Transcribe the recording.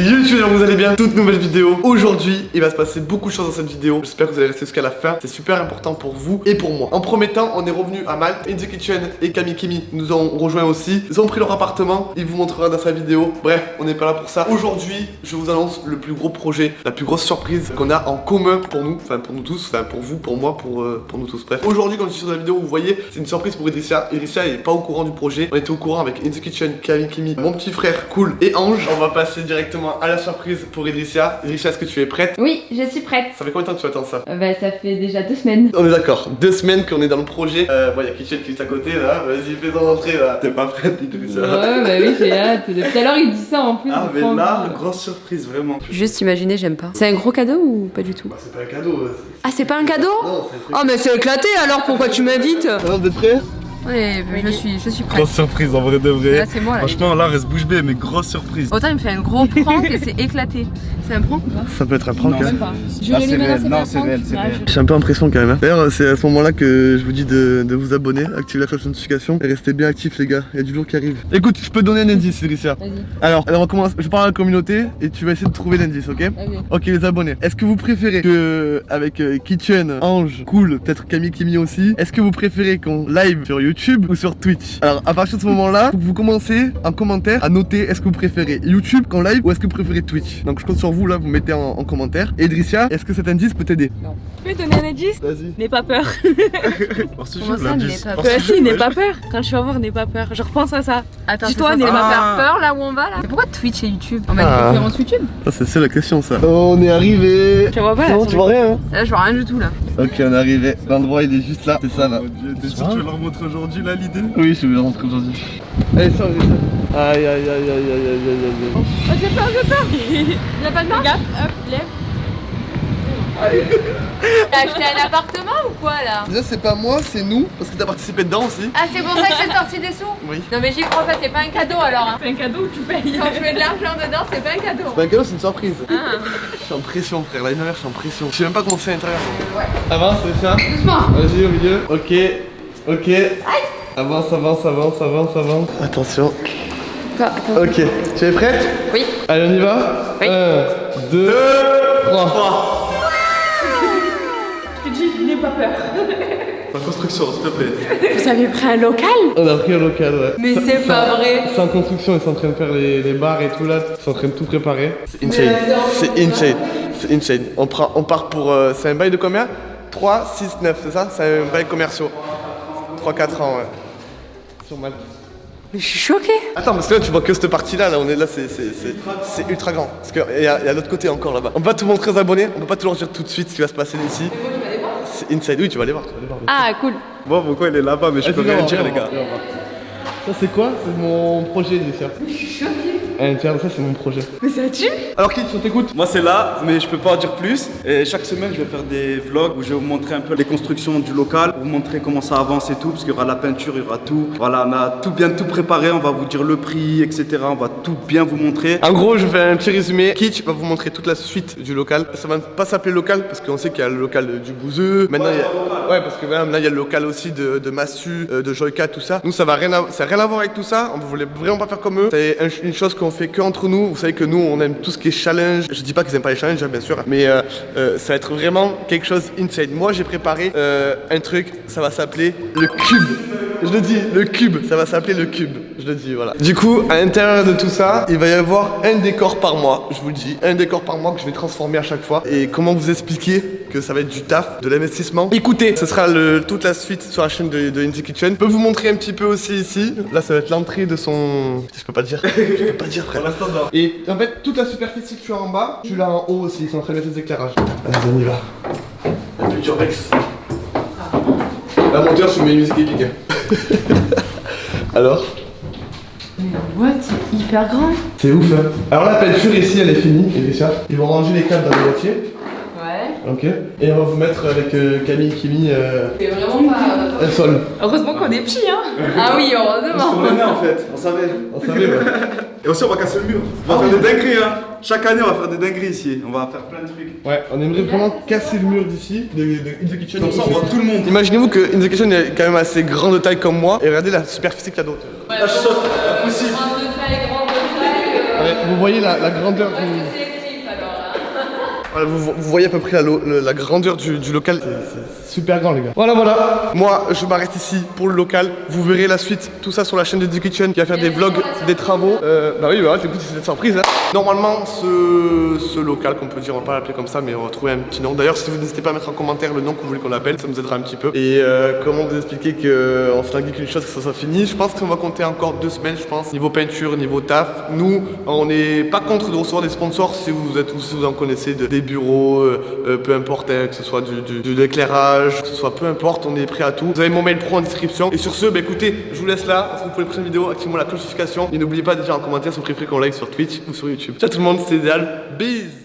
YouTube, vous allez bien? Toute nouvelle vidéo. Aujourd'hui, il va se passer beaucoup de choses dans cette vidéo. J'espère que vous allez rester jusqu'à la fin. C'est super important pour vous et pour moi. En premier temps, on est revenu à Malte. In The Kitchen et Camille Kimi nous ont rejoint aussi. Ils ont pris leur appartement. Il vous montrera dans sa vidéo. Bref, on n'est pas là pour ça. Aujourd'hui, je vous annonce le plus gros projet, la plus grosse surprise qu'on a en commun pour nous. Enfin, pour nous tous. Enfin, pour vous, pour moi, pour nous tous. Bref, aujourd'hui, comme je suis sur la vidéo, vous voyez, c'est une surprise pour Idrissia. Idrissia est pas au courant du projet. On était au courant avec In The Kitchen, Camille Kimi, mon petit frère Cool et Ange. On va passer directement à la surprise pour Idrissia. Idrissia, est-ce que tu es prête? Oui, je suis prête. Ça fait combien de temps que tu attends ça? Bah ça fait déjà 2 semaines. On est d'accord, 2 semaines qu'on est dans le projet. Bon, il y a Kitchen qui est juste à côté là. Vas-y, fais-en entrer là. T'es pas prête, Idrissia? Ouais, bah oui, j'ai hâte. Depuis alors il dit ça en plus. Ah, mais là, grosse surprise, vraiment. Juste imaginer, j'aime pas. C'est un gros cadeau ou pas du tout? Bah, c'est pas un cadeau. Ah, c'est pas un cadeau? Non, c'est un truc. Oh, mais c'est éclaté alors, pourquoi tu m'invites? Alors, vous êtes prêts? Ouais, je suis prête. Grosse surprise en vrai de vrai. Là, c'est moi là. Franchement là reste bouche bée mais grosse surprise. Autant il me fait un gros prank et c'est éclaté. C'est un prank ou pas? Ça peut être un prank, Non, hein. Même pas. Ah, c'est réel, non c'est réel, c'est réel. J'ai un peu l'impression quand même, hein. D'ailleurs, c'est à ce moment-là que je vous dis de vous abonner, activer la cloche de notification et restez bien actifs, les gars. Il y a du lourd qui arrive. Écoute, je peux te donner un indice, Idrissia. Vas-y. Alors, on commence. Je parle à la communauté et tu vas essayer de trouver l'indice, ok? Vas-y. Ok, les abonnés. Est-ce que vous préférez que, avec Kitchen, Ange, Cool, peut-être Camille Kimi aussi, est-ce que vous préférez qu'on live sur YouTube ou sur Twitch? Alors, à partir de ce moment-là, faut que vous commencez en commentaire à noter est-ce que vous préférez YouTube qu'en live ou est-ce que vous préférez Twitch. Donc, je compte sur vous là, vous mettez en commentaire. Et Idrissia, est-ce que cet indice peut t'aider? Non. Tu peux donner un indice? Vas-y. N'aie pas peur. Hors sujet, Comment ça, l'indice. n'aie pas Hors Toi sujet, aussi, n'aie ouais. pas peur. Quand tu vas voir, n'aie pas peur. Je repense à ça. Attends, Dis-toi, c'est n'aie ça, pas ça va peur. faire peur là où on va là? Mais pourquoi Twitch et YouTube? On met Ah. une conférence YouTube? Ça, c'est la question, ça. On est arrivé. Tu vois pas là, Non, sur tu le- vois rien, hein? Là, je vois rien du tout là. Ok, on est arrivé. L'endroit, il est juste là. C'est ça, là. Mon Dieu, t'es sûr que tu vas leur montrer aujourd'hui là l'idée? Oui, je vais rentrer aujourd'hui. Allez, ça, aïe, aïe, aïe, aïe, aïe, aïe, aïe, aïe. Oh, j'ai peur. Il a pas de marque? Regarde, hop, lève. T'as acheté un appartement ou quoi là? Déjà, c'est pas moi, c'est nous, parce que t'as participé dedans aussi. Ah, c'est pour ça que j'ai sorti des sous? Oui. Non, mais j'y crois pas, c'est pas un cadeau alors. Hein. C'est un cadeau ou tu payes? Quand je mets de l'argent dedans, c'est pas un cadeau. C'est pas un cadeau, c'est une surprise. Ah. Je suis en pression, frère. L'année dernière, je suis en pression. Je sais même pas comment c'est à l'intérieur. Ouais. Avance, c'est ça. Doucement. Vas-y, au milieu. Ok. Ok. Avance, avance, avance, avance, avance. Attention. Ok. Tu es prête? Oui. Allez, on y va? Oui. 1, 2, 3. Je te dis, n'aie pas peur. La construction, s'il te plaît. Vous avez pris un local? On a pris un local, ouais. Mais c'est pas vrai. C'est en construction, ils sont en train de faire les barres et tout là. Ils sont en train de tout préparer. C'est insane. C'est insane. C'est insane. On part pour. C'est un bail de combien? 3, 6, 9, c'est ça? C'est un bail commerciaux. 3-4 ans, ouais. Sur Malte. Mais je suis choquée. Attends, parce que là tu vois que cette partie là, on est là, c'est ultra grand. Parce qu'il y a l'autre côté encore là-bas. On va te montrer aux abonnés, on peut pas te leur dire tout de suite ce qui va se passer ici. C'est inside, oui, tu vas aller voir. Ah, cool. Bon pourquoi il est là-bas mais je peux rien dire les gars. Ça c'est quoi? C'est mon projet, Idrissia. Je suis choquée. Interne, ça c'est mon projet. Mais ça tue. Alors Kit, on t'écoute? Moi c'est là mais je peux pas en dire plus. Et chaque semaine je vais faire des vlogs où je vais vous montrer un peu les constructions du local, vous montrer comment ça avance et tout, parce qu'il y aura la peinture, il y aura tout. Voilà, on a tout préparé, on va vous dire le prix, etc. On va tout bien vous montrer. En gros, je fais un petit résumé. Kitsch va vous montrer toute la suite du local. Ça va pas s'appeler local parce qu'on sait qu'il y a le local du Bouzeux. Maintenant, il y a... Ouais, parce que maintenant, il y a le local aussi de Massu, de Joyka, tout ça. Nous, ça va rien à voir avec tout ça. On voulait vraiment pas faire comme eux. C'est une chose qu'on fait que entre nous. Vous savez que nous, on aime tout ce qui est challenge. Je dis pas qu'ils aiment pas les challenges, hein, bien sûr. Mais ça va être vraiment quelque chose insane. Moi, j'ai préparé un truc. Ça va s'appeler le cube. Je le dis, le cube, ça va s'appeler le cube, je le dis, voilà. Du coup, à l'intérieur de tout ça, il va y avoir un décor par mois, je vous le dis. Un décor par mois que je vais transformer à chaque fois. Et comment vous expliquer que ça va être du taf, de l'investissement. Écoutez, ce sera toute la suite sur la chaîne de In The Kitchen. Je peux vous montrer un petit peu aussi ici. Là, ça va être l'entrée de son... Je peux pas le dire. Je peux pas le dire, frère. Et en fait, toute la superficie que tu as en bas, tu l'as en haut aussi. Ils sont en train de mettre des éclairages. Allez, on y va. Un peu d'urbex. La monteur, je mets une musique épique. Alors? Mais what? C'est hyper grand. C'est ouf, hein. Alors la peinture ici, elle est finie, Idrissia. Ils vont ranger les câbles dans les boîtiers. Ouais. Ok. Et on va vous mettre avec Camille Kimi C'est vraiment pas. un sol. Heureusement qu'on est petits, hein. Ah oui, On heureusement. se en fait, on savait. On savait, ouais. Et aussi on va casser le mur. On va faire des dingueries hein. Chaque année on va faire des dingueries ici. On va faire plein de trucs. Ouais, on aimerait vraiment casser le mur d'ici, de In The Kitchen. Comme ça on voit tout le monde. Imaginez-vous que In The Kitchen est quand même assez grand de taille comme moi. Et regardez la superficie qu'il y a d'autre. La shot, la possible. Grande taille, grande taille. Allez, vous voyez la grandeur du... Voilà, vous voyez à peu près la grandeur du local, c'est super grand les gars. Voilà, moi je m'arrête ici pour le local, vous verrez la suite, tout ça sur la chaîne de The Kitchen qui va faire des vlogs, des travaux. Bah oui, bah, écoute, c'est une surprise hein. Normalement ce local qu'on peut dire, on va pas l'appeler comme ça, mais on va trouver un petit nom. D'ailleurs si vous n'hésitez pas à mettre en commentaire le nom que vous voulez qu'on l'appelle, ça nous aidera un petit peu. Et comment vous expliquer qu'on se languit qu'une chose, que ça soit fini. Je pense qu'on va compter encore 2 semaines, je pense, niveau peinture, niveau taf. Nous, on n'est pas contre de recevoir des sponsors si vous en connaissez des bureaux, peu importe, hein, que ce soit de l'éclairage, que ce soit peu importe, on est prêt à tout. Vous avez mon mail pro en description. Et sur ce, bah écoutez, je vous laisse là. Pour les prochaines vidéos, activez la notification. Et n'oubliez pas de dire en commentaire si vous préférez qu'on like sur Twitch ou sur YouTube. Ciao tout le monde, c'était Idéal. Bisous.